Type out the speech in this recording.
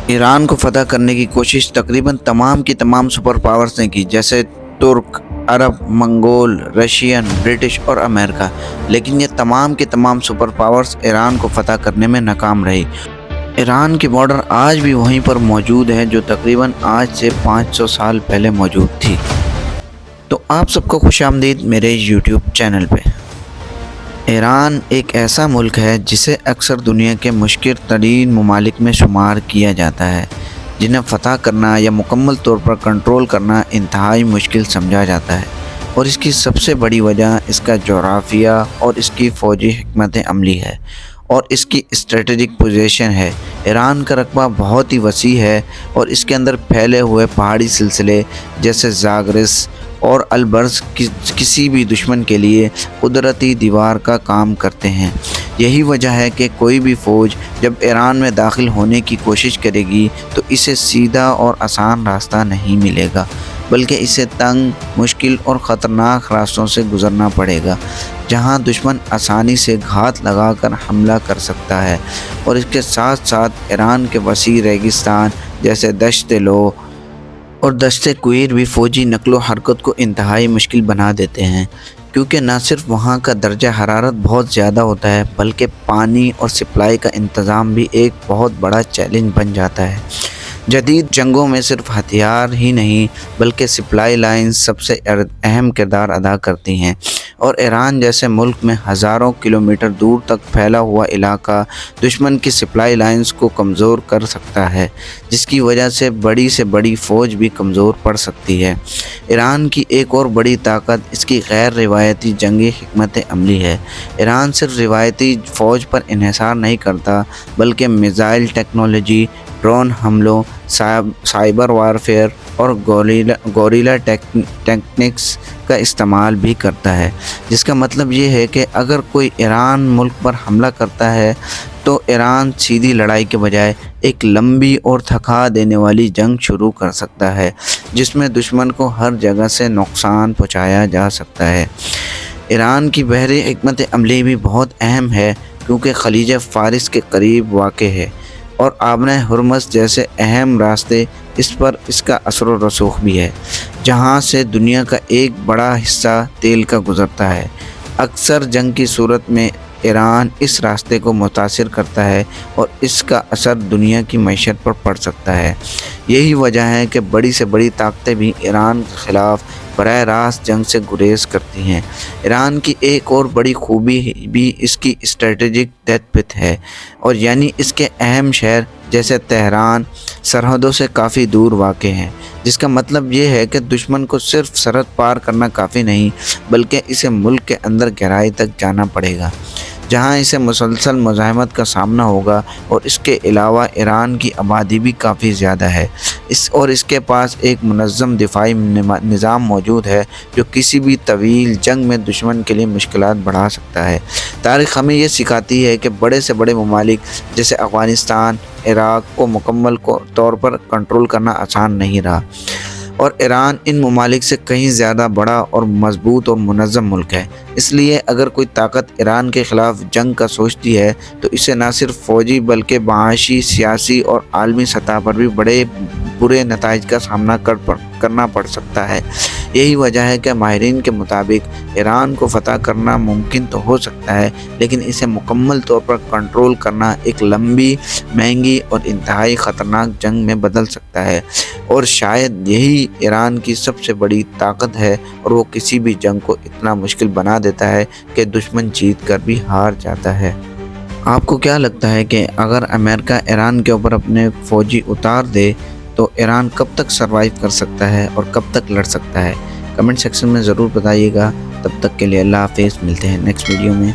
Iran को फतह करने की कोशिश तकरीबन तमाम की तमाम सुपर पावर्स ने की, जैसे तुर्क, अरब, मंगोल, रशियन, ब्रिटिश और अमेरिका। लेकिन ये तमाम के तमाम सुपर पावर्स ईरान को फतह करने में नाकाम रही। ईरान की बॉर्डर आज भी वहीं पर मौजूद है जो तकरीबन आज से 500 साल पहले मौजूद थी। तो आप सबको खुशामदीद मेरे यूट्यूब चैनल पे। ईरान एक ऐसा मुल्क है जिसे अक्सर दुनिया के मुश्किल तरीन ममालिक में शुमार किया जाता है, जिन्हें फ़तह करना या मुकम्मल तौर पर कंट्रोल करना इंतहाई मुश्किल समझा जाता है। और इसकी सबसे बड़ी वजह इसका जोग्राफिया और इसकी फ़ौजी हिकमत अमली है और इसकी स्ट्रेटजिक पोजीशन है। ईरान का रकबा बहुत ही वसी है और इसके अंदर फैले हुए पहाड़ी सिलसिले जैसे ज़ाग्रिस और अलबर्ज किसी भी दुश्मन के लिए कुदरती दीवार का काम करते हैं। यही वजह है कि कोई भी फ़ौज जब ईरान में दाखिल होने की कोशिश करेगी तो इसे सीधा और आसान रास्ता नहीं मिलेगा, बल्कि इसे तंग, मुश्किल और ख़तरनाक रास्तों से गुज़रना पड़ेगा, जहां दुश्मन आसानी से घात लगाकर हमला कर सकता है। और इसके साथ साथ ईरान के वसी रेगिस्तान जैसे दश्त लो और दश्ते कुइर भी फ़ौजी नकलो हरकत को इंतहाई मुश्किल बना देते हैं, क्योंकि न सिर्फ वहाँ का दर्जा हरारत बहुत ज़्यादा होता है बल्कि पानी और सप्लाई का इंतज़ाम भी एक बहुत बड़ा चैलेंज बन जाता है। जदीद जंगों में सिर्फ हथियार ही नहीं बल्कि सप्लाई लाइन्स सबसे अहम किरदार अदा करती हैं, और ईरान जैसे मुल्क में हज़ारों किलोमीटर दूर तक फैला हुआ इलाका दुश्मन की सप्लाई लाइन्स को कमज़ोर कर सकता है, जिसकी वजह से बड़ी फ़ौज भी कमज़ोर पड़ सकती है। ईरान की एक और बड़ी ताकत इसकी गैर रिवायती जंगी हिकमत अमली है। ईरान सिर्फ रिवायती फ़ौज पर इन्हिसार नहीं करता बल्कि मिसाइल टेक्नोलॉजी, ड्रोन हमलों, साइबर वारफेयर और गोरिल्ला टेक्निक्स का इस्तेमाल भी करता है, जिसका मतलब ये है कि अगर कोई ईरान मुल्क पर हमला करता है तो ईरान सीधी लड़ाई के बजाय एक लंबी और थका देने वाली जंग शुरू कर सकता है, जिसमें दुश्मन को हर जगह से नुकसान पहुंचाया जा सकता है। ईरान की बहरी हिकमत अमली भी बहुत अहम है, क्योंकि खलीज फ़ारिस के करीब वाक़ है और आबने हुरमस जैसे अहम रास्ते इस पर इसका असर व रसूख भी है, जहाँ से दुनिया का एक बड़ा हिस्सा तेल का गुज़रता है। अक्सर जंग की सूरत में ईरान इस रास्ते को मुतासिर करता है और इसका असर दुनिया की मईशत पर पड़ सकता है। यही वजह है कि बड़ी से बड़ी ताकतें भी ईरान के ख़िलाफ़ बराह रास्त जंग से गुरेज करती हैं। ईरान की एक और बड़ी खूबी भी इसकी स्ट्रेटजिक डेप्थ है, और यानी इसके अहम शहर जैसे तेहरान सरहदों से काफ़ी दूर वाक़ हैं, जिसका मतलब ये है कि दुश्मन को सिर्फ सरहद पार करना काफ़ी नहीं बल्कि इसे मुल्क के अंदर गहराई तक जाना पड़ेगा, जहां इसे मुसलसल मुज़ाहमत का सामना होगा। और इसके अलावा ईरान की आबादी भी काफ़ी ज़्यादा है और इसके पास एक मुनज़्ज़म दिफाई निज़ाम मौजूद है जो किसी भी तवील जंग में दुश्मन के लिए मुश्किलात बढ़ा सकता है। तारीख़ हमें ये सिखाती है कि बड़े से बड़े ममालिक जैसे अफ़गानिस्तान, इराक़ को मुकम्मल तौर पर कंट्रोल करना आसान नहीं रहा, और ईरान इन ममालिक से कहीं ज़्यादा बड़ा और मजबूत और मुनज़्ज़म मुल्क है। इसलिए अगर कोई ताकत ईरान के ख़िलाफ़ जंग का सोचती है तो इसे न सिर्फ फ़ौजी बल्कि माशी, सियासी और आलमी सतह पर भी बड़े बुरे नताइज का सामना करना पड़ सकता है। यही वजह है कि माहिरीन के मुताबिक ईरान को फ़तह करना मुमकिन तो हो सकता है, लेकिन इसे मुकम्मल तौर पर कंट्रोल करना एक लंबी, महंगी और इंतहाई ख़तरनाक जंग में बदल सकता है। और शायद यही ईरान की सबसे बड़ी ताकत है, और वो किसी भी जंग को इतना मुश्किल बना देता है कि दुश्मन जीत कर भी हार जाता है। आपको क्या लगता है कि अगर अमेरिका ईरान के ऊपर अपने फ़ौजी उतार दे तो ईरान कब तक सरवाइव कर सकता है और कब तक लड़ सकता है? कमेंट सेक्शन में ज़रूर बताइएगा। तब तक के लिए अल्लाह हाफ़िज़। मिलते हैं नेक्स्ट वीडियो में।